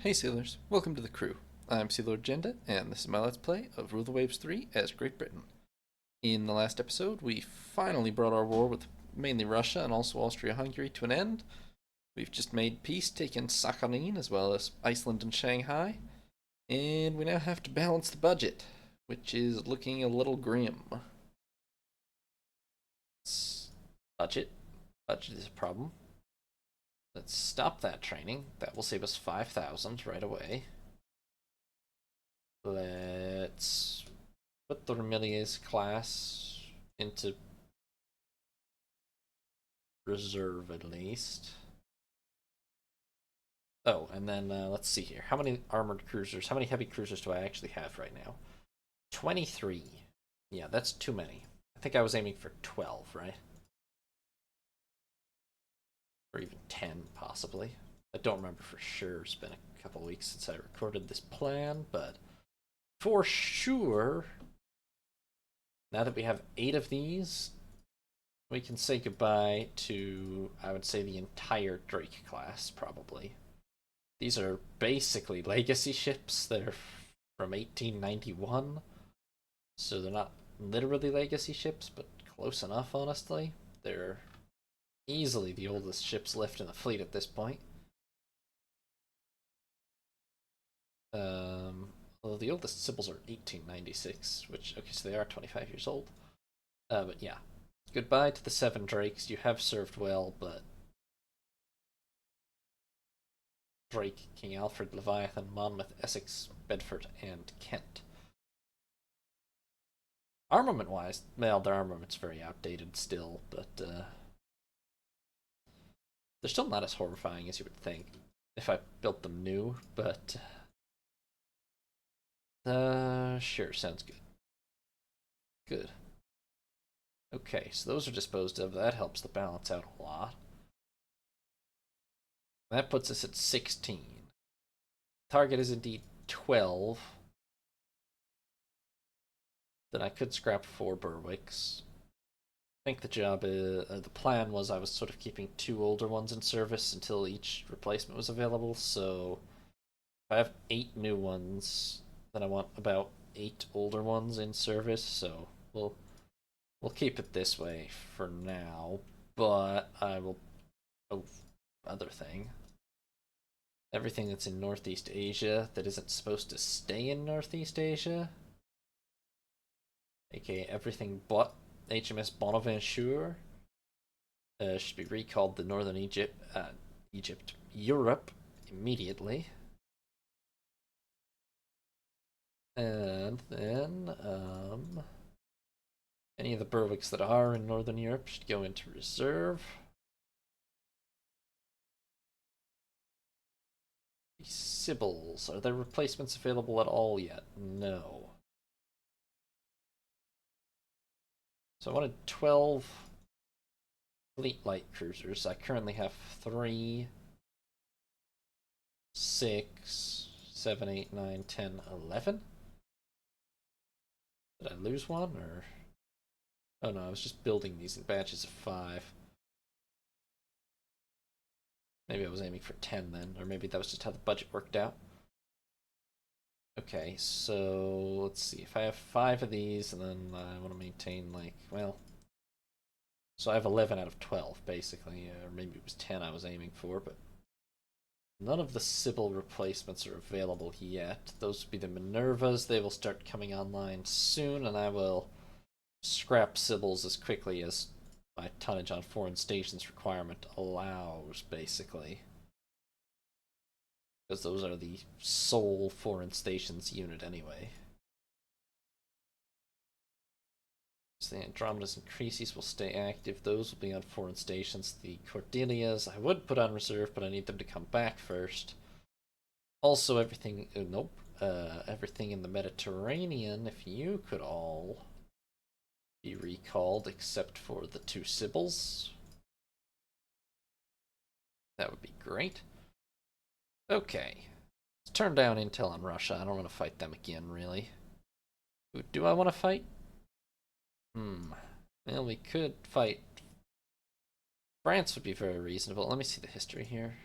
Hey sailors, welcome to the crew. I'm Sea Lord Jenda, and this is my Let's Play of Rule the Waves 3 as Great Britain. In the last episode, we finally brought our war with mainly Russia and also Austria-Hungary to an end. We've just made peace, taken Sakhalin as well as Iceland and Shanghai, and we now have to balance the budget, which is looking a little grim. Budget. Budget is a problem. Let's stop that training. That will save us 5,000 right away. Let's put the Ramilies class into reserve at least. Oh, and then let's see here. How many armored cruisers, how many heavy cruisers do I actually have right now? 23. Yeah, that's too many. I think I was aiming for 12, right? Or even 10, possibly. I don't remember for sure. It's been a couple weeks since I recorded this plan, but for sure, now that we have 8 of these, we can say goodbye to, I would say, the entire Drake class, probably. These are basically legacy ships. They're from 1891, so they're not literally legacy ships, but close enough, honestly. They're easily the oldest ships left in the fleet at this point. Although the oldest Sibyls are 1896, which, okay, so they are 25 years old. But yeah, goodbye to the 7 Drakes. You have served well, but Drake, King Alfred, Leviathan, Monmouth, Essex, Bedford, and Kent. Armament-wise, well, their armament's very outdated still, but they're still not as horrifying as you would think if I built them new, but sure, sounds good. Good. Okay, so those are disposed of. That helps the balance out a lot. That puts us at 16. Target is indeed 12. Then I could scrap 4 Berwicks. I think the plan was I was sort of keeping 2 older ones in service until each replacement was available, so if I have 8 new ones, then I want about 8 older ones in service, so we'll keep it this way for now, but I will... Oh, other thing. Everything that's in Northeast Asia that isn't supposed to stay in Northeast Asia, aka everything but HMS Bonaventure, should be recalled to Northern Europe immediately. And then, any of the Berwicks that are in Northern Europe should go into reserve. The Sibyls, are there replacements available at all yet? No. So I wanted 12 fleet light cruisers. I currently have 3, 6, 7, 8, 9, 10, 11. Did I lose one, or... Oh no, I was just building these in batches of 5. Maybe I was aiming for 10 then, or maybe that was just how the budget worked out. Okay, so let's see. If I have 5 of these, and then I want to maintain, like, well... So I have 11 out of 12, basically, or maybe it was 10 I was aiming for, but... None of the Sybil replacements are available yet. Those would be the Minervas. They will start coming online soon, and I will scrap Sybils as quickly as my tonnage on foreign stations requirement allows, basically. Because those are the sole foreign stations unit anyway. So the Andromedas and Creases will stay active. Those will be on foreign stations. The Cordelias I would put on reserve, but I need them to come back first. Also, everything... nope. Everything in the Mediterranean, if you could all be recalled except for the 2 Sibyls. That would be great. Okay. Let's turn down intel on Russia. I don't want to fight them again, really. Who do I want to fight? Well, we could fight... France would be very reasonable. Let me see the history here.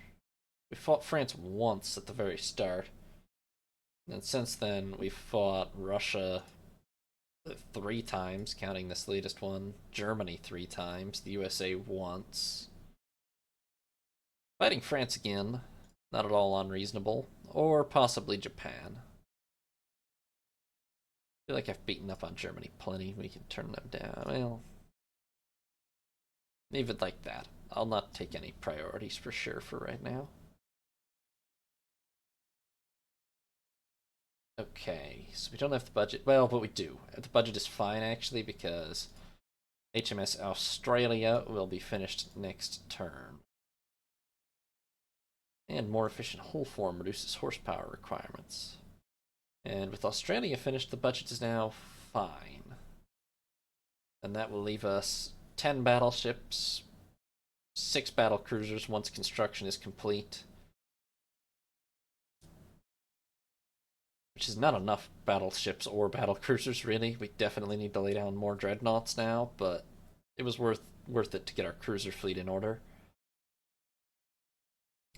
We fought France once at the very start. And since then, we've fought Russia 3 times, counting this latest one. Germany 3 times. The USA once. Fighting France again. Not at all unreasonable. Or possibly Japan. I feel like I've beaten up on Germany plenty. We can turn them down. Well, leave it like that. I'll not take any priorities for sure for right now. Okay, so we don't have the budget. Well, but we do. The budget is fine, actually, because HMS Australia will be finished next turn. And more efficient hull form reduces horsepower requirements. And with Australia finished, the budget is now fine. And that will leave us 10 battleships, 6 battle cruisers once construction is complete. Which is not enough battleships or battle cruisers, really. We definitely need to lay down more dreadnoughts now, but it was worth it to get our cruiser fleet in order.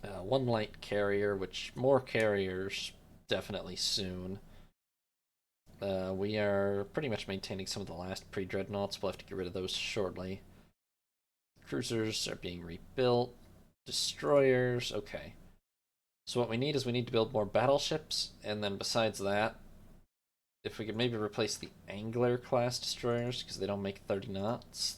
1 light carrier, which more carriers definitely soon. We are pretty much maintaining some of the last pre-dreadnoughts. We'll have to get rid of those shortly. Cruisers are being rebuilt. Destroyers, okay. So what we need is we need to build more battleships, and then besides that, if we could maybe replace the Angler class destroyers, because they don't make 30 knots,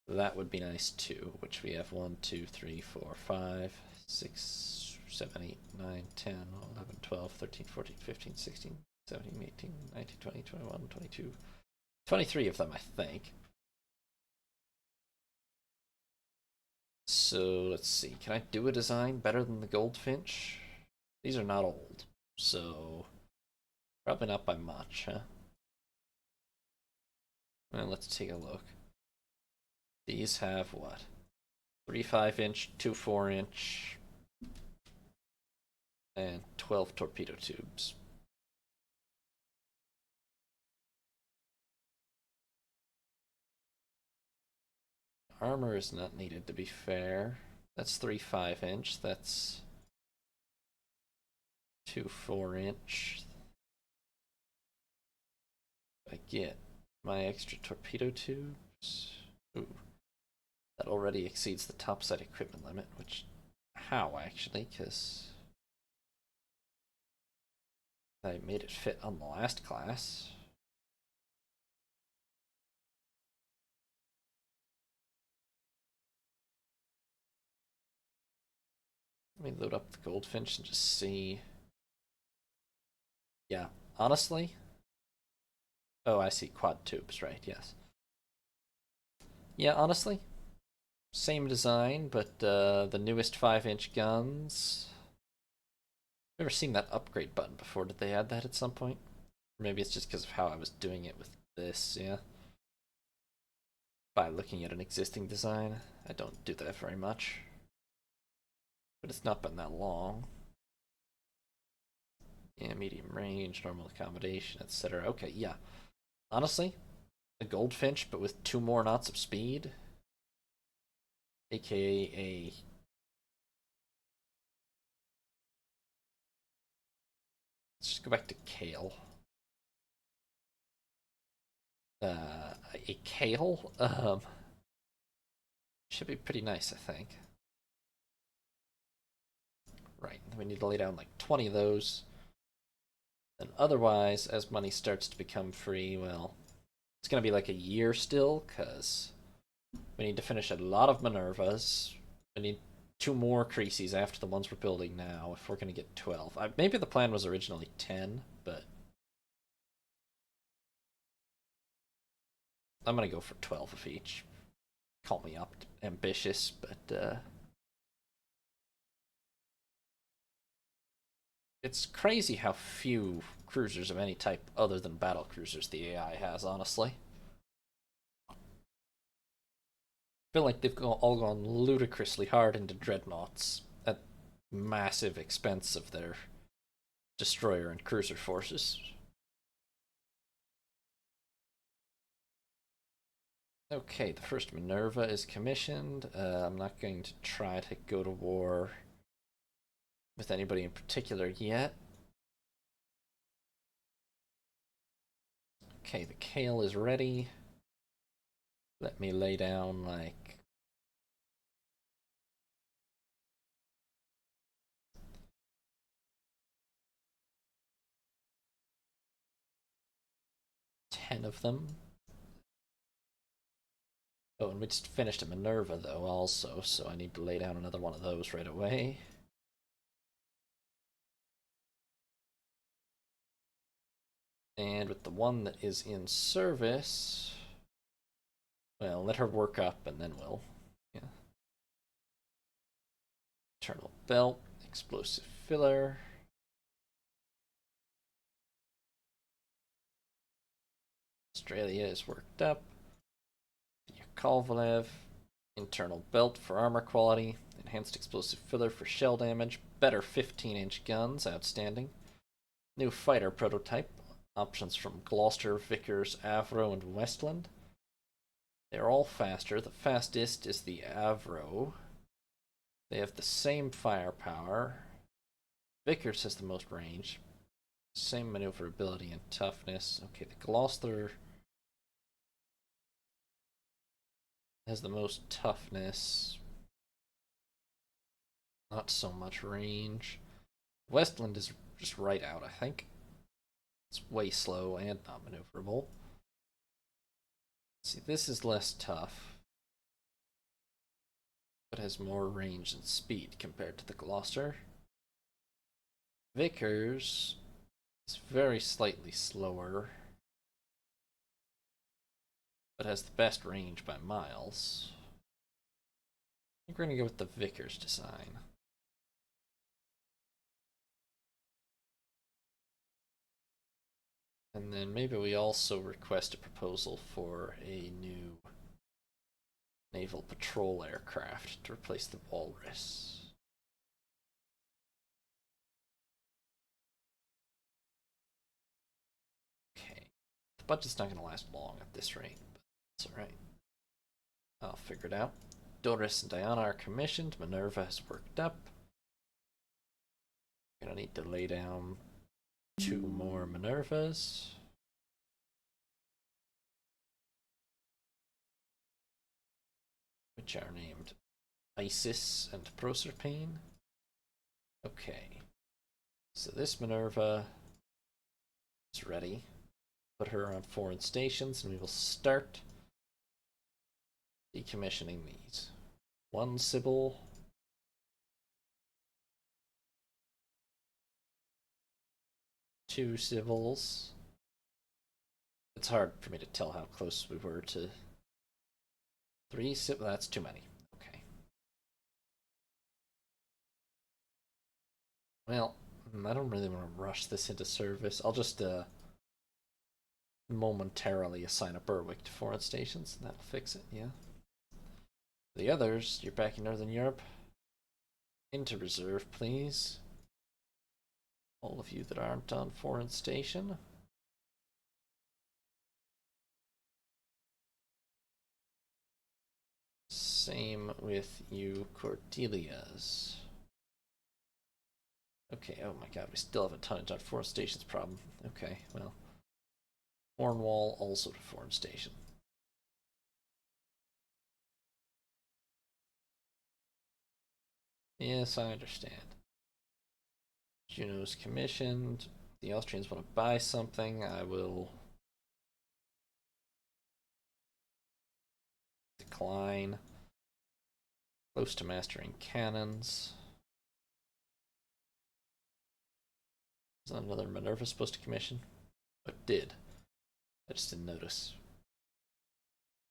that would be nice too, which we have 1, 2, 3, 4, 5, 6, 7, 8, 9, 10, 11, 12, 13, 14, 15, 16, 17, 18, 19, 20, 21, 22, 23 of them, I think. So let's see, can I do a design better than the Goldfinch? These are not old, so probably not by much, huh? Well, let's take a look. These have what? 3 5-inch, 2 4-inch, and 12 torpedo tubes. Armor is not needed, to be fair. That's 3 5-inch. That's 2 4-inch. I get my extra torpedo tubes. Ooh. That already exceeds the topside equipment limit, which... How, actually? Because... I made it fit on the last class. Let me load up the Goldfinch and just see. Yeah, honestly. Oh, I see quad tubes, right? Yes. Yeah, honestly. Same design, but the newest 5-inch guns. Never seen that upgrade button before. Did they add that at some point? Or maybe it's just because of how I was doing it with this, yeah. By looking at an existing design. I don't do that very much. But it's not been that long. Yeah, medium range, normal accommodation, etc. Okay, yeah. Honestly, a Goldfinch, but with 2 more knots of speed. AKA a... Let's just go back to Kale. A Kale? Should be pretty nice, I think. Right, we need to lay down like 20 of those. And otherwise, as money starts to become free, well, it's going to be like a year still, because we need to finish a lot of Minervas. We need 2 more Creases after the ones we're building now, if we're going to get 12. Maybe the plan was originally 10, but I'm going to go for 12 of each. Call me up ambitious, but it's crazy how few cruisers of any type other than battle cruisers the AI has, honestly. I feel like they've all gone ludicrously hard into dreadnoughts at massive expense of their destroyer and cruiser forces. Okay, the first Minerva is commissioned. I'm not going to try to go to war with anybody in particular yet. Okay, the kale is ready. Let me lay down like of them. Oh, and we just finished a Minerva though also, so I need to lay down another one of those right away. And with the one that is in service, well, let her work up and then we'll, yeah. Internal belt, explosive filler. Australia is worked up. Yakovlev, internal belt for armor quality, enhanced explosive filler for shell damage, better 15-inch guns, outstanding. New fighter prototype, options from Gloucester, Vickers, Avro, and Westland. They're all faster. The fastest is the Avro. They have the same firepower. Vickers has the most range. Same maneuverability and toughness. Okay, the Gloucester has the most toughness. Not so much range. Westland is just right out, I think. It's way slow and not maneuverable. See, this is less tough, but has more range and speed compared to the Gloucester. Vickers is very slightly slower, but has the best range by miles. I think we're going to go with the Vickers design. And then maybe we also request a proposal for a new naval patrol aircraft to replace the Walrus. Okay. The budget's not going to last long at this rate, but it's alright. I'll figure it out. Doris and Diana are commissioned. Minerva has worked up. Gonna need to lay down 2 more Minervas. Which are named Isis and Proserpine. Okay. So this Minerva is ready. Put her on foreign stations and we will start decommissioning these. 1 Sybil. 2 Sybils. It's hard for me to tell how close we were to 3 Sybils. That's too many. Okay. Well, I don't really want to rush this into service. I'll just momentarily assign a Berwick to foreign stations, and that'll fix it, yeah. The others, you're back in Northern Europe. Into reserve, please. All of you that aren't on foreign station. Same with you, Cordelias. Okay, oh my god, we still have a tonnage on foreign stations problem. Okay, well. Cornwall also to foreign station. Yes, I understand. Juno's commissioned. The Austrians want to buy something. I will decline. Close to mastering cannons. Is that another Minerva supposed to commission? It did. I just didn't notice.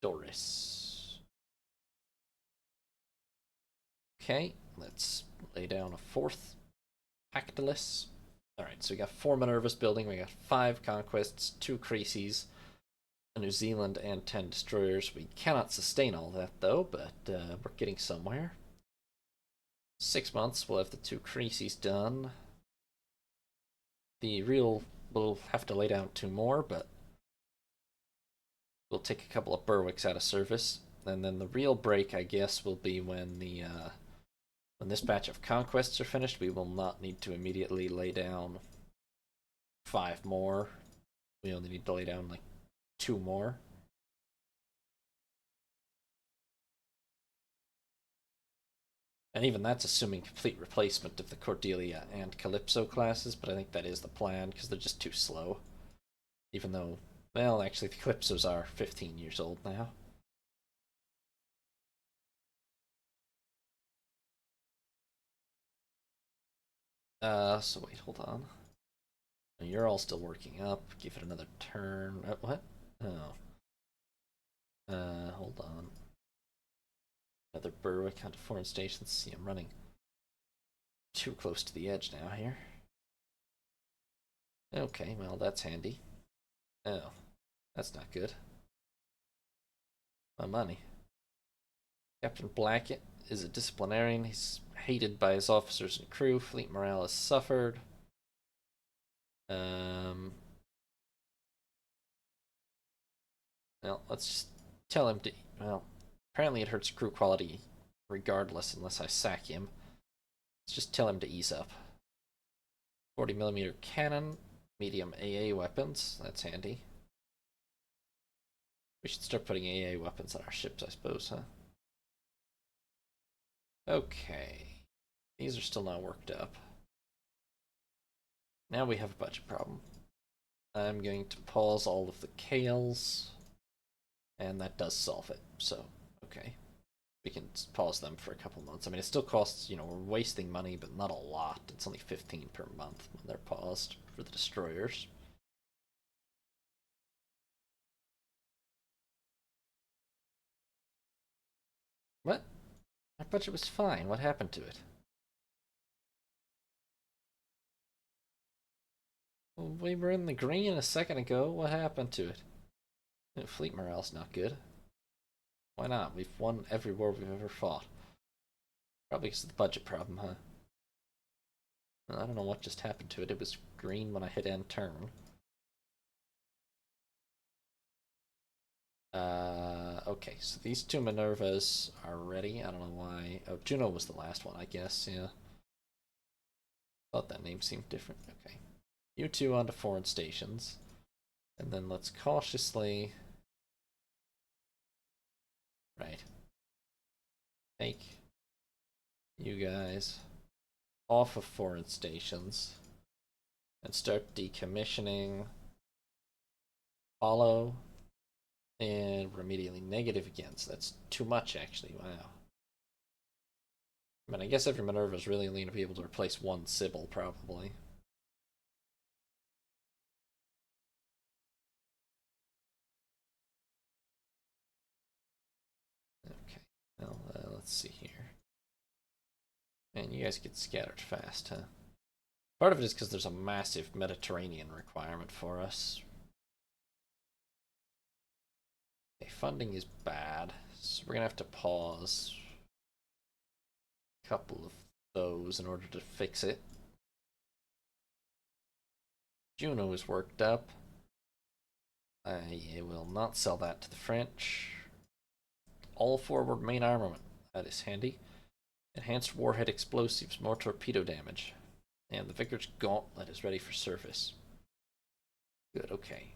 Doris. Okay, let's lay down a 4th Actylus. Alright, so we got 4 Minervas building, we got 5 conquests, 2 Creases, a New Zealand, and 10 destroyers. We cannot sustain all that though, but we're getting somewhere. 6 months, we'll have the 2 Creases done. The real, we'll have to lay down 2 more, but we'll take a couple of Berwicks out of service. And then the real break, I guess, will be when the When this batch of conquests are finished, we will not need to immediately lay down 5 more. We only need to lay down like 2 more. And even that's assuming complete replacement of the Cordelia and Calypso classes, but I think that is the plan because they're just too slow. Even though, well, actually the Calypsos are 15 years old now. So wait, hold on. You're all still working up. Give it another turn. What? Oh. Hold on. Another Berwick onto foreign stations. See, I'm running too close to the edge now here. Okay, well, that's handy. Oh, that's not good. My money. Captain Blackett is a disciplinarian. He's hated by his officers and crew. Fleet morale has suffered. Well, let's just tell him to. Well, apparently it hurts crew quality regardless unless I sack him. Let's just tell him to ease up. 40mm cannon, medium AA weapons. That's handy. We should start putting AA weapons on our ships, I suppose, huh? Okay. These are still not worked up. Now we have a budget problem. I'm going to pause all of the Kales. And that does solve it, so, okay. We can pause them for a couple months. I mean, it still costs, you know, we're wasting money, but not a lot. It's only 15 per month when they're paused for the destroyers. What? My budget was fine. What happened to it? Well, we were in the green a second ago. What happened to it? Fleet morale's not good. Why not? We've won every war we've ever fought. Probably because of the budget problem, huh? Well, I don't know what just happened to it. It was green when I hit end turn. Okay, so these 2 Minervas are ready. I don't know why. Oh, Juno was the last one, I guess, yeah. Thought that name seemed different. Okay. You 2 onto foreign stations. And then let's cautiously... Right. Take you guys off of foreign stations and start decommissioning Apollo. And we're immediately negative again, so that's too much, actually. Wow. I mean, I guess every Minerva is really only going to be able to replace 1 Sybil, probably. Okay, well, let's see here. Man, you guys get scattered fast, huh? Part of it is because there's a massive Mediterranean requirement for us. Okay, funding is bad, so we're going to have to pause a couple of those in order to fix it. Juno is worked up. I will not sell that to the French. All forward main armament. That is handy. Enhanced warhead explosives, more torpedo damage. And the Vicar's Gauntlet is ready for service. Good, okay.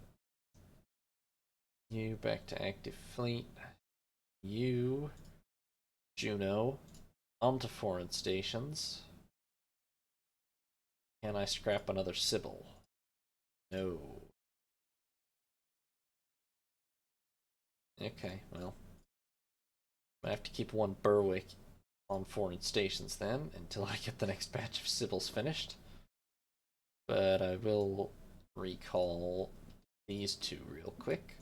You back to active fleet. You, Juno, onto foreign stations. Can I scrap another Sybil? No. Okay, well. I have to keep 1 Berwick on foreign stations then, until I get the next batch of Sybils finished. But I will recall these 2 real quick,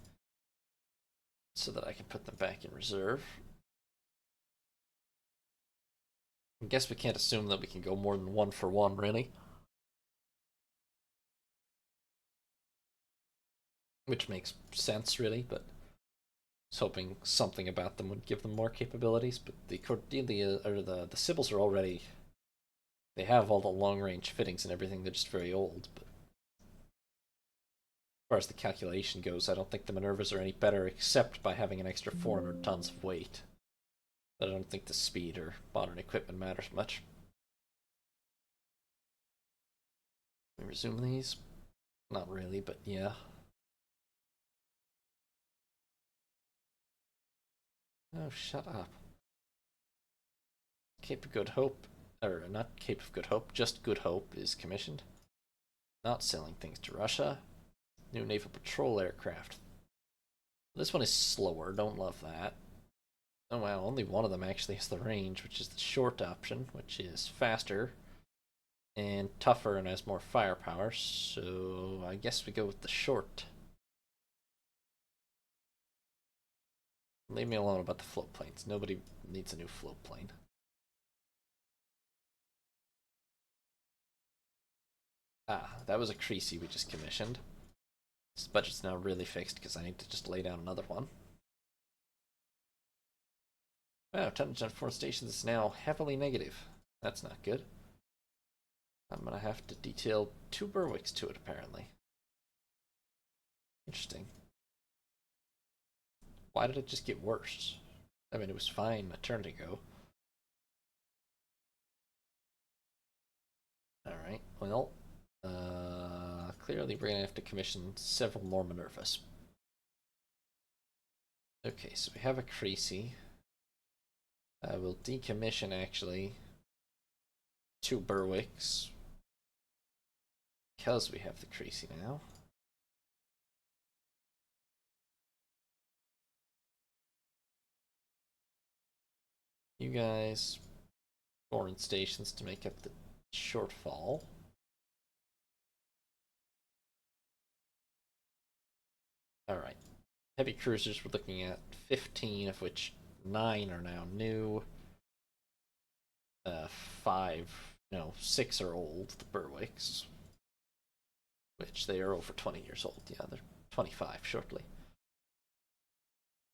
so that I can put them back in reserve. I guess we can't assume that we can go more than 1 for 1, really. Which makes sense, really, but I was hoping something about them would give them more capabilities. But the Cordelia, or the Sybils are already... They have all the long-range fittings and everything, they're just very old, but... As far as the calculation goes, I don't think the Minervas are any better except by having an extra 400 tons of weight. But I don't think the speed or modern equipment matters much. We resume these? Not really, but yeah. Oh, shut up. Cape of Good Hope, or not Cape of Good Hope, just Good Hope is commissioned. Not selling things to Russia. New naval patrol aircraft. This one is slower, don't love that. Oh wow, only one of them actually has the range, which is the short option, which is faster and tougher and has more firepower, so I guess we go with the short. Leave me alone about the float planes. Nobody needs a new float plane. Ah, that was a Creasy we just commissioned. This budget's now really fixed because I need to just lay down another one. Wow, tonnage on 4 stations is now heavily negative. That's not good. I'm gonna have to detail 2 Berwicks to it, apparently. Interesting. Why did it just get worse? I mean, it was fine a turn ago. Alright, well, clearly we're gonna have to commission several more Minervas. Okay, so we have a Creasy. I will decommission, actually, 2 Berwicks. Because we have the Creasy now. You guys, foreign stations to make up the shortfall. Alright. Heavy cruisers, we're looking at 15, of which 9 are now new. 6 are old, the Berwicks. Which they are over 20 years old. Yeah, they're 25 shortly.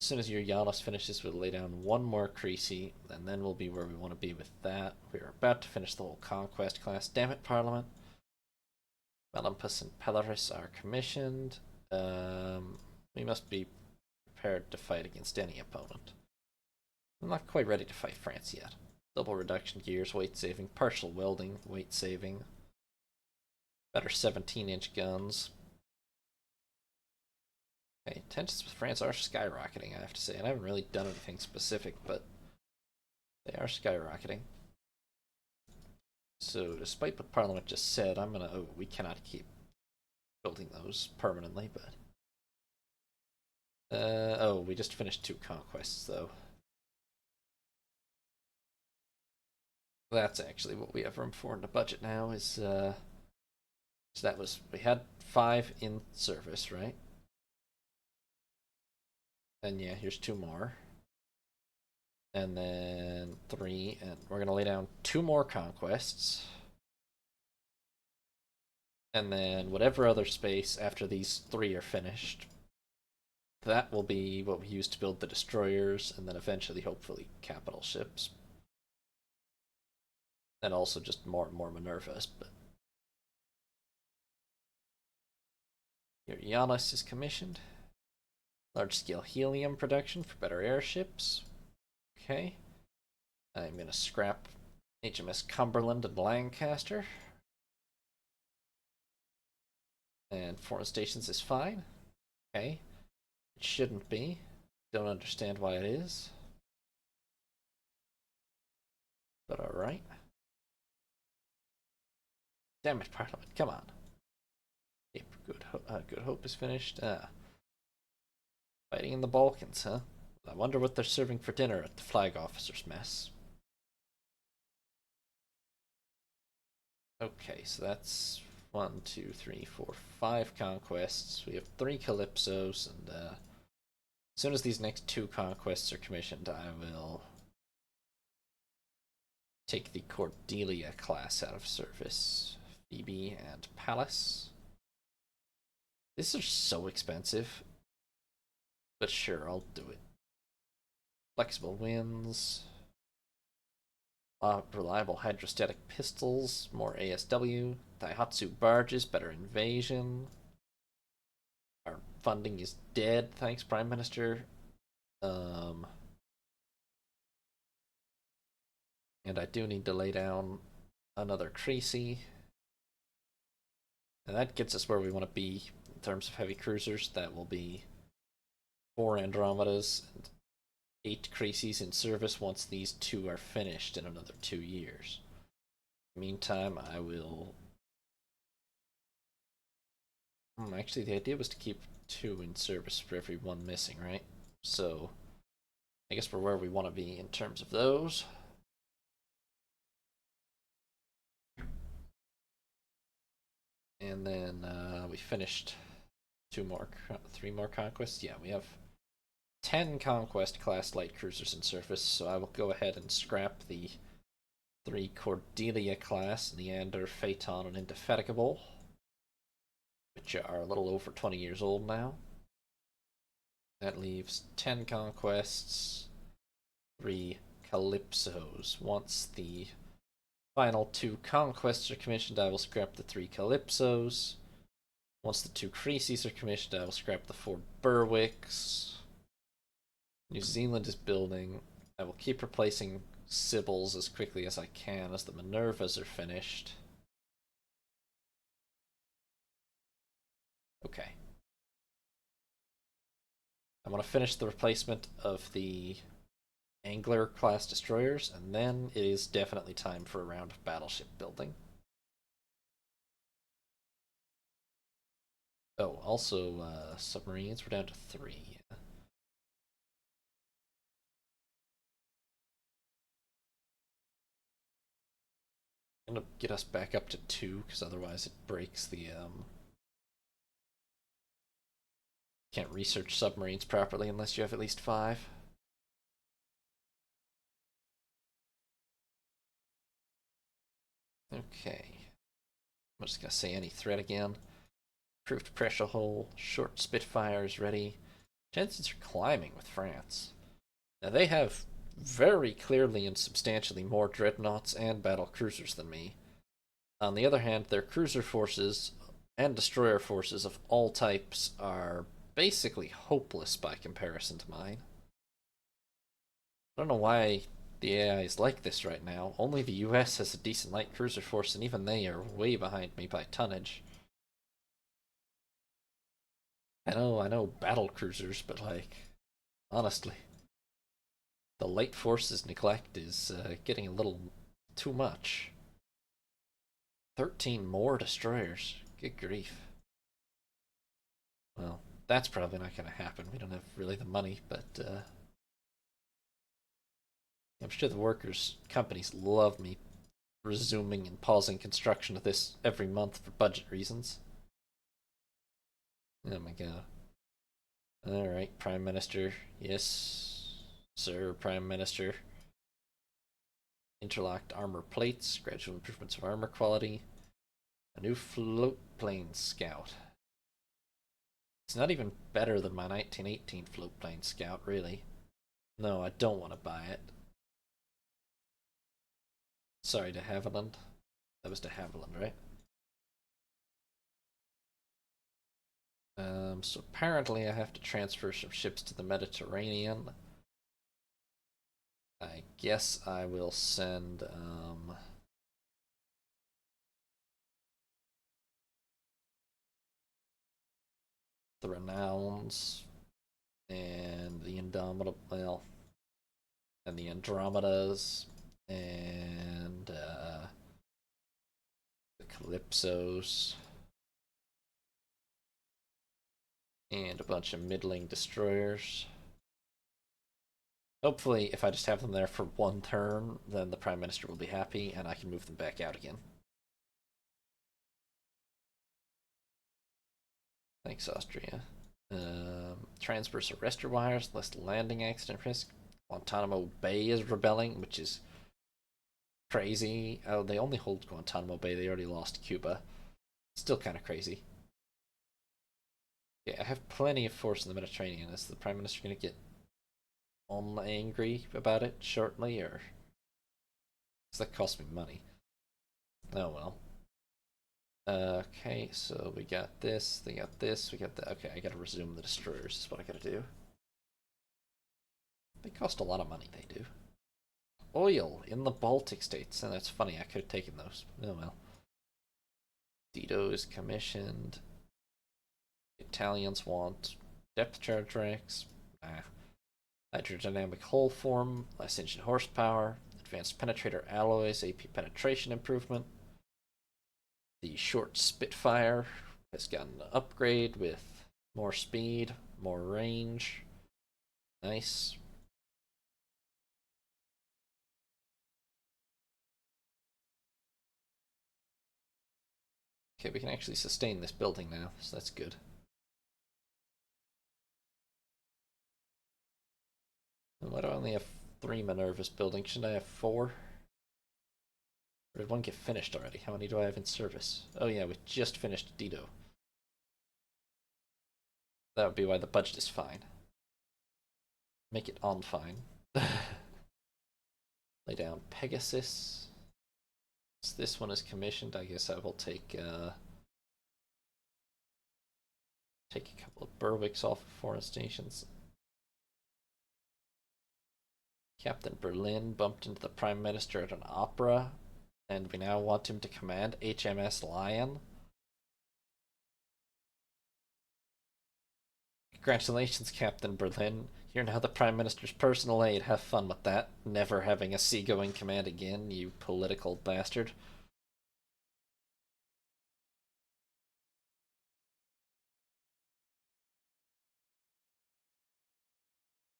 As soon as your Giannis finishes, we'll lay down 1 more Creasy, and then we'll be where we want to be with that. We're about to finish the whole Conquest class. Damn it, Parliament. Melampus and Pelaris are commissioned. We must be prepared to fight against any opponent. I'm not quite ready to fight France yet. Double reduction gears, weight saving, partial welding, weight saving. Better 17-inch guns. Okay, tensions with France are skyrocketing, I have to say. And I haven't really done anything specific, but they are skyrocketing. So, despite what Parliament just said, I'm gonna... Oh, we cannot keep building those permanently, but... oh, we just finished 2 conquests, though. That's actually what we have room for in the budget now, is... So that was... We had 5 in service, right? And yeah, here's 2 more. And then 3, and we're gonna lay down 2 more conquests. And then whatever other space after these 3 are finished, that will be what we use to build the destroyers, and then eventually, hopefully, capital ships. And also just more and more Minervas, but... Your Giannis is commissioned. Large-scale helium production for better airships. Okay. I'm gonna scrap HMS Cumberland and Lancaster. And foreign stations is fine. Okay. It shouldn't be. Don't understand why it is. But alright. Damn it, Parliament, come on. Good Hope is finished. Fighting in the Balkans, huh? I wonder what they're serving for dinner at the flag officer's mess. Okay, so that's 1, 2, 3, 4, 5 conquests. We have 3 Calypsos, and as soon as these next 2 conquests are commissioned, I will take the Cordelia class out of service. Phoebe and Pallas. These are so expensive. But sure, I'll do it. Flexible winds. Reliable hydrostatic pistols. More ASW. Daihatsu barges. Better invasion. Our funding is dead. Thanks, Prime Minister. And I do need to lay down another Creasy. And that gets us where we want to be in terms of heavy cruisers. That will be 4 Andromedas and 8 Creasy's in service once these 2 are finished in another 2 years. Meantime, I will... actually, the idea was to keep 2 in service for every 1 missing, right? So, I guess we're where we want to be in terms of those. And then we finished 3 more conquests. Yeah, we have 10 conquest class light cruisers in service, so I will go ahead and scrap the 3 Cordelia class, Neander, Phaeton, and Indefatigable, which are a little over 20 years old now. That leaves 10 conquests, 3 Calypsos. Once the final 2 conquests are commissioned, I will scrap the 3 Calypsos. Once the 2 Creasy's are commissioned, I will scrap the 4 Berwicks. New Zealand is building. I will keep replacing Sybils as quickly as I can as the Minervas are finished. Okay. I want to finish the replacement of the Angler class destroyers, and then it is definitely time for a round of battleship building. Oh, also submarines, we're down to 3. I'm gonna get us back up to 2, because otherwise it breaks the can't research submarines properly unless you have at least 5. Okay. I'm just gonna say any threat again. Improved pressure hull, short Spitfires ready. Chances are climbing with France. Now they have very clearly and substantially more dreadnoughts and battle cruisers than me. On the other hand, their cruiser forces and destroyer forces of all types are basically hopeless by comparison to mine. I don't know why the AI is like this right now. Only the US has a decent light cruiser force, and even they are way behind me by tonnage. I know battle cruisers, but like, honestly, the light forces neglect is getting a little too much. 13 more destroyers. Good grief. Well, that's probably not going to happen. We don't have really the money, but I'm sure the workers' companies love me resuming and pausing construction of this every month for budget reasons. Oh my god. Alright, Prime Minister. Yes, sir, Prime Minister. Interlocked armor plates, gradual improvements of armor quality. A new float plane scout. It's not even better than my 1918 float plane scout, really. No, I don't want to buy it. Sorry, de Havilland. That was de Havilland, right? So apparently I have to transfer some ships to the Mediterranean. I guess I will send, the Renowns and the Indomitable, well, and the Andromedas and the Calypsos and a bunch of middling destroyers. Hopefully, if I just have them there for 1 turn, then the Prime Minister will be happy and I can move them back out again. Thanks, Austria. Transverse arrestor wires, less landing accident risk. Guantanamo Bay is rebelling, which is crazy. Oh, they only hold Guantanamo Bay. They already lost Cuba. Still kind of crazy. Yeah, I have plenty of force in the Mediterranean. Is the Prime Minister going to get angry about it shortly, or does that cost me money? Oh well. Okay, so we got this, we got this, we got that. Okay, I gotta resume the destroyers, is what I gotta do. They cost a lot of money, they do. oil in the Baltic states. And that's funny, I could have taken those. Oh well. Dido is commissioned. Italians want depth charge racks. Nah. Hydrodynamic hull form, less engine horsepower, advanced penetrator alloys, AP penetration improvement. The short Spitfire has gotten an upgrade with more speed, more range. Nice. Okay, we can actually sustain this building now, so that's good. And why do I only have 3 Minervas building? Shouldn't I have 4? Or did one get finished already? How many do I have in service? Oh yeah, we just finished Dido. That would be why the budget is fine. Make it on fine. Lay down Pegasus. So this one is commissioned. I guess I will take a couple of Berwicks off of foreign stations. Captain Berlin bumped into the Prime Minister at an opera, and we now want him to command HMS Lion. Congratulations, Captain Berlin. You're now the Prime Minister's personal aide. Have fun with that. Never having a seagoing command again, you political bastard.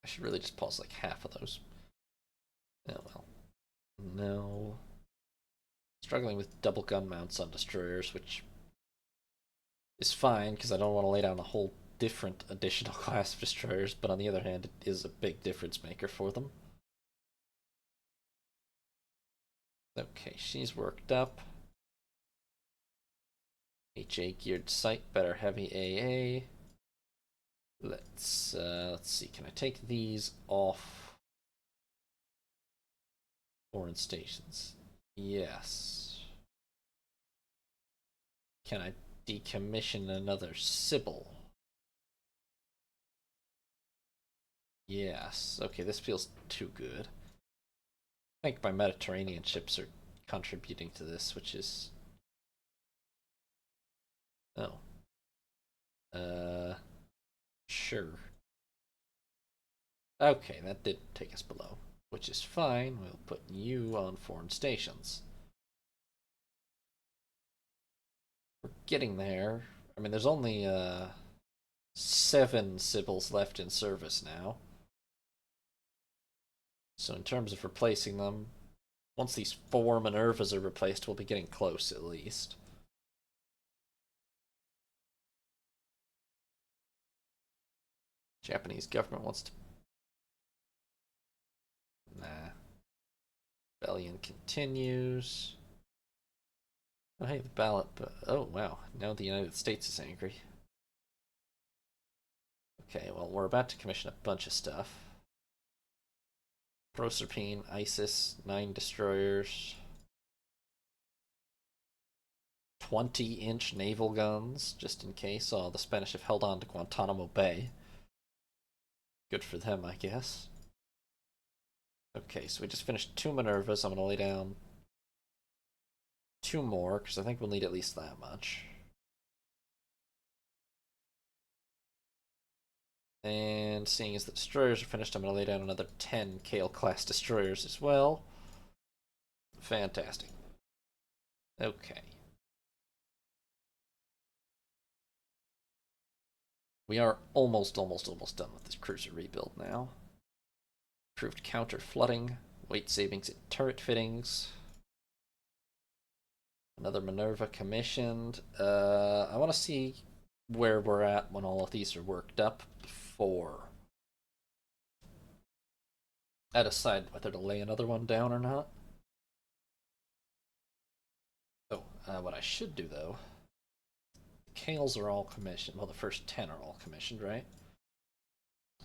I should really just pause like half of those. Oh well. No. Struggling with double gun mounts on destroyers, which is fine because I don't want to lay down a whole different additional class of destroyers, but on the other hand, it is a big difference maker for them. Okay, she's worked up. HA geared sight, better heavy AA. Let's see. Can I take these off foreign stations? Yes. Can I decommission another Sybil? Yes. Okay, this feels too good. I think my Mediterranean ships are contributing to this, which is... Oh. Sure. Okay, that did take us below, which is fine. We'll put you on foreign stations. We're getting there. I mean, there's only 7 Sybils left in service now. So in terms of replacing them, once these 4 Minervas are replaced, we'll be getting close at least. Japanese government wants to... Nah. Rebellion continues. Oh, hey, the ballot... Oh, wow. Now the United States is angry. Okay, well, we're about to commission a bunch of stuff. Proserpine, ISIS, 9 destroyers. 20-inch naval guns, just in case. Oh, the Spanish have held on to Guantanamo Bay. Good for them, I guess. Okay, so we just finished 2 Minervas. I'm going to lay down 2 more, because I think we'll need at least that much. And seeing as the destroyers are finished, I'm going to lay down another 10 Kale-class destroyers as well. Fantastic. Okay. We are almost done with this cruiser rebuild now. Improved counter flooding, weight savings in turret fittings. Another Minerva commissioned. I want to see where we're at when all of these are worked up before I decide whether to lay another one down or not. Oh, what I should do though, the Kales are all commissioned. Well, the first 10 are all commissioned, right?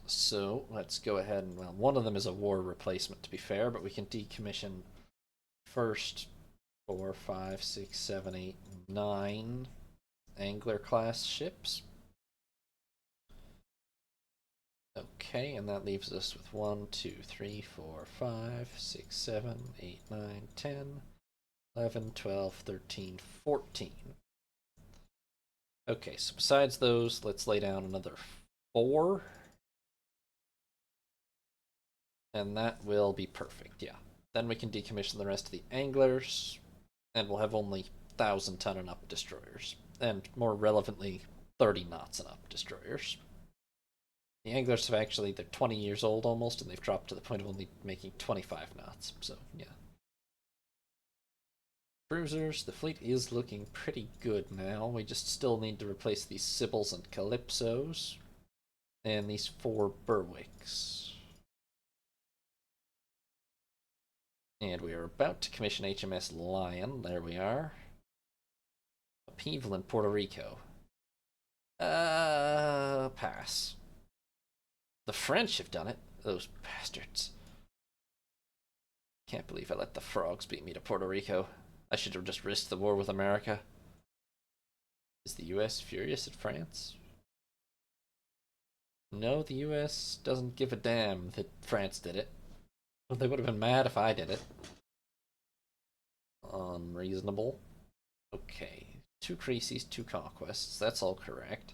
So let's go ahead and, well, one of them is a war replacement to be fair, but we can decommission first 4, 5, 6, 7, 8, 9 Angler class ships. Okay, and that leaves us with 1, 2, 3, 4, 5, 6, 7, 8, 9, 10, 11, 12, 13, 14. Okay, so besides those, let's lay down another 4. And that will be perfect, yeah. Then we can decommission the rest of the anglers, and we'll have only 1,000-ton and up destroyers. And more relevantly, 30 knots and up destroyers. The anglers have actually, they're 20 years old almost, and they've dropped to the point of only making 25 knots, so yeah. Cruisers, the fleet is looking pretty good now. We just still need to replace these Sibyls and Calypsos, and these 4 Berwicks. And we are about to commission HMS Lion. There we are. Upheaval in Puerto Rico. Pass. The French have done it. Those bastards. Can't believe I let the frogs beat me to Puerto Rico. I should have just risked the war with America. Is the US furious at France? No, the US doesn't give a damn that France did it. Well, they would have been mad if I did it. Unreasonable. Okay. 2 Creases, 2 Conquests. That's all correct.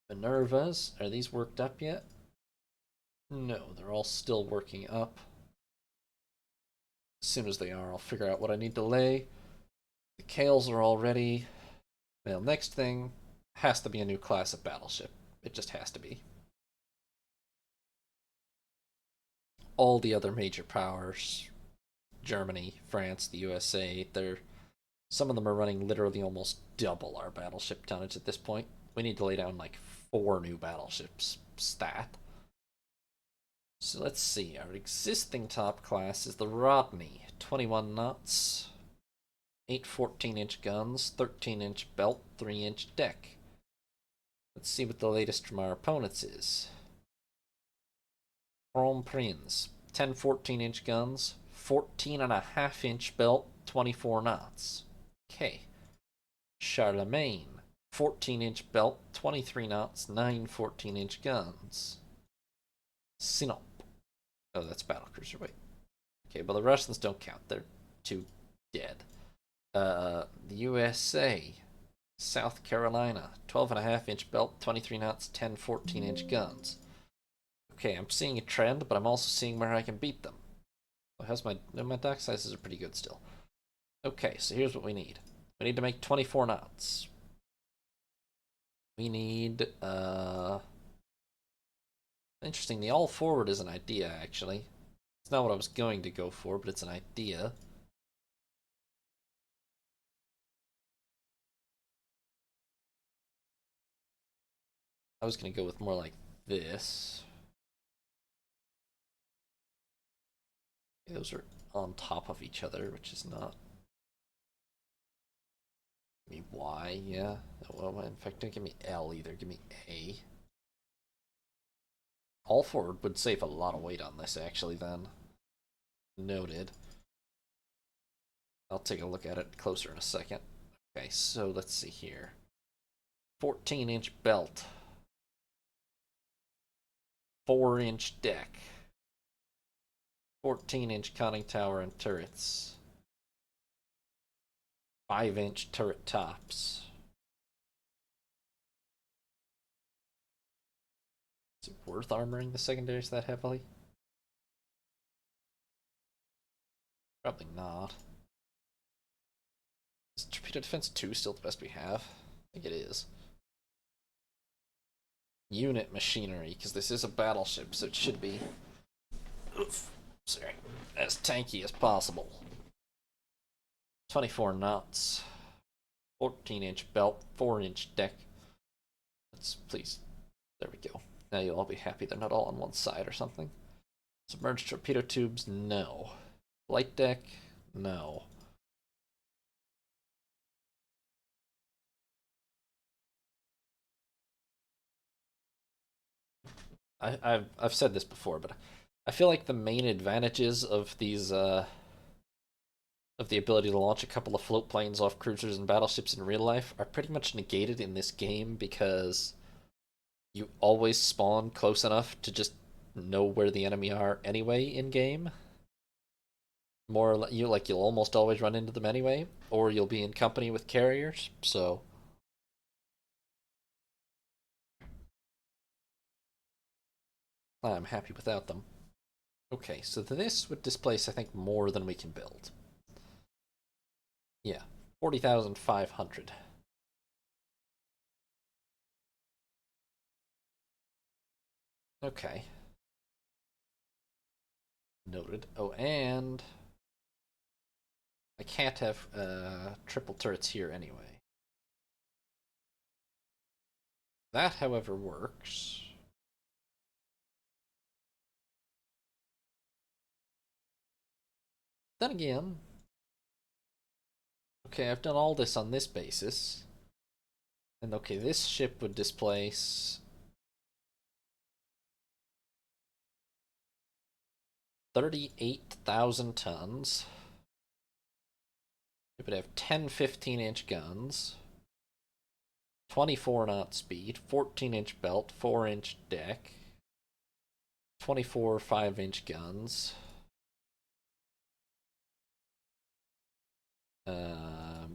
Minervas. Are these worked up yet? No, they're all still working up. As soon as they are, I'll figure out what I need to lay. The Kales are all ready. Well, next thing has to be a new class of battleship. It just has to be. All the other major powers, Germany, France, the USA, some of them are running literally almost double our battleship tonnage at this point. We need to lay down like 4 new battleships stat. So let's see, our existing top class is the Rodney, 21 knots, 8 14-inch guns, 13-inch belt, 3-inch deck. Let's see what the latest from our opponents is. Chrome Prince, 10 14-inch guns, 14.5-inch belt, 24 knots. Okay. Charlemagne, 14-inch belt, 23 knots, 9 14-inch guns. Sinop. Oh, that's battlecruiser, wait. Okay, but the Russians don't count. They're too dead. The USA, South Carolina, 12.5-inch belt, 23 knots, 10 14-inch guns. Okay, I'm seeing a trend, but I'm also seeing where I can beat them. How's my dock sizes are pretty good still. Okay, so here's what we need. We need to make 24 knots. We need, interesting, the all forward is an idea, actually. It's not what I was going to go for, but it's an idea. I was going to go with more like this. Those are on top of each other, which is not. Give me Y, yeah. Well, in fact, don't give me L either. Give me A. All forward would save a lot of weight on this, actually, then. Noted. I'll take a look at it closer in a second. Okay, so let's see here. 14-inch belt. 4-inch deck. 14-inch conning tower and turrets. 5-inch turret tops. Is it worth armoring the secondaries that heavily? Probably not. Is torpedo defense 2 still the best we have? I think it is. Unit machinery, because this is a battleship, so it should be, oof, sorry, as tanky as possible. 24 knots, 14-inch belt, 4-inch deck. Let's please, there we go. Now you'll all be happy they're not all on one side or something. Submerged torpedo tubes, no. Light deck, no. I've said this before, but I feel like the main advantages of these of the ability to launch a couple of float planes off cruisers and battleships in real life are pretty much negated in this game because you always spawn close enough to just know where the enemy are anyway in game. You'll almost always run into them anyway, or you'll be in company with carriers. So I'm happy without them. Okay, so this would displace, I think, more than we can build. Yeah, 40,500. Okay. Noted. Oh, and I can't have triple turrets here anyway. That, however, works. Then again, okay, I've done all this on this basis. And okay, this ship would displace 38,000 tons. It would have 10 15-inch guns, 24 knot speed, 14-inch belt, 4-inch deck, 24 5-inch guns.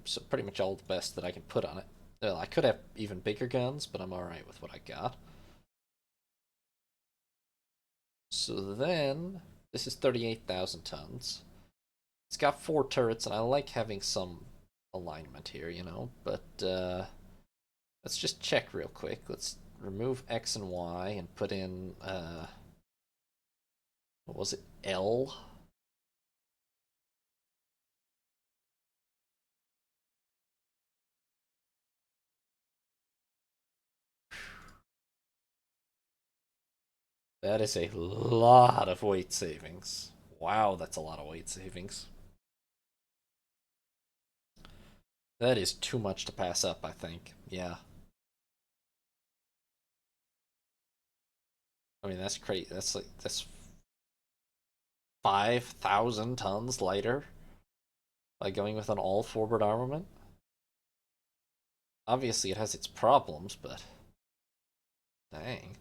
So pretty much all the best that I can put on it. Well, I could have even bigger guns, but I'm alright with what I got. So then, this is 38,000 tons. It's got 4 turrets, and I like having some alignment here, you know, but let's just check real quick. Let's remove X and Y and put in, what was it, L? That is a lot of weight savings. Wow, that's a lot of weight savings. That is too much to pass up, I think. Yeah. I mean, that's crazy. That's 5,000 tons lighter by going with an all forward armament. Obviously, it has its problems, but dang.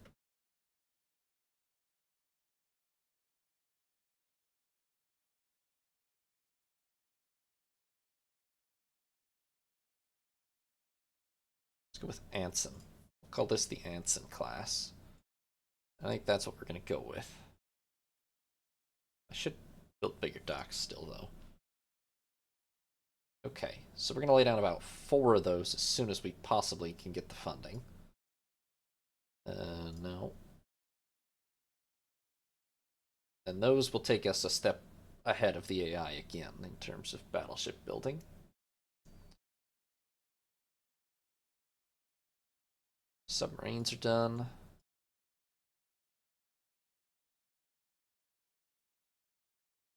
Let's go with Anson. We'll call this the Anson class. I think that's what we're going to go with. I should build bigger docks still, though. Okay, so we're going to lay down about 4 of those as soon as we possibly can get the funding. No. And those will take us a step ahead of the AI again in terms of battleship building. Submarines are done.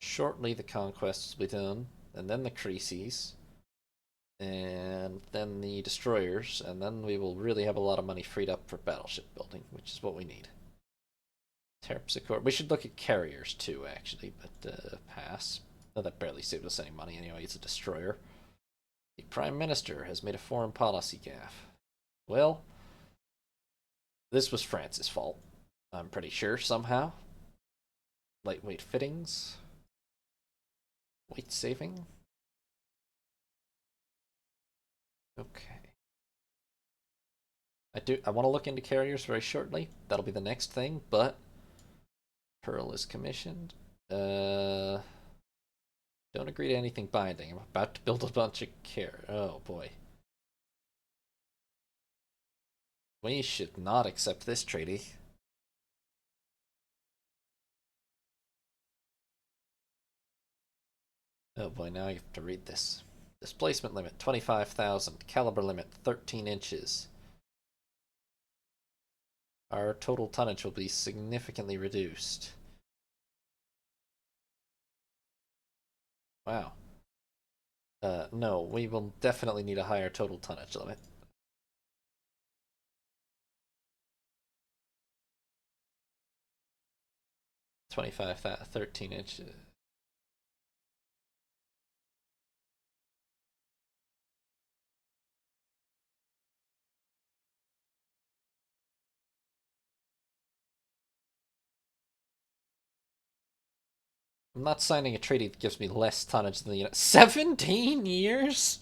Shortly, the conquests will be done, and then the Creases, and then the destroyers, and then we will really have a lot of money freed up for battleship building, which is what we need. Terpsichore. We should look at carriers too, actually, but pass. No, that barely saved us any money anyway. It's a destroyer. The Prime Minister has made a foreign policy gaffe. Well, this was France's fault. I'm pretty sure, somehow. Lightweight fittings. Weight saving. Okay. I want to look into carriers very shortly. That'll be the next thing, but Pearl is commissioned. Don't agree to anything binding. I'm about to build a bunch of Oh boy. We should not accept this treaty. Oh boy, now you have to read this. Displacement limit 25,000. Caliber limit 13 inches. Our total tonnage will be significantly reduced. Wow. No, we will definitely need a higher total tonnage limit. 25, 13 inches. I'm not signing a treaty that gives me less tonnage than the 17 years?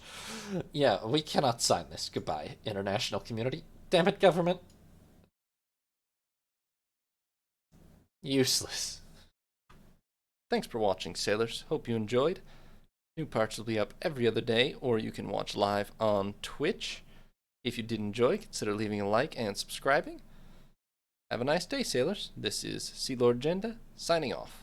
Yeah, we cannot sign this. Goodbye, international community. Damn it, government. Useless. Thanks for watching, sailors. Hope you enjoyed. New parts will be up every other day, or you can watch live on Twitch. If you did enjoy, consider leaving a like and subscribing. Have a nice day, sailors. This is Sea Lord Agenda, signing off.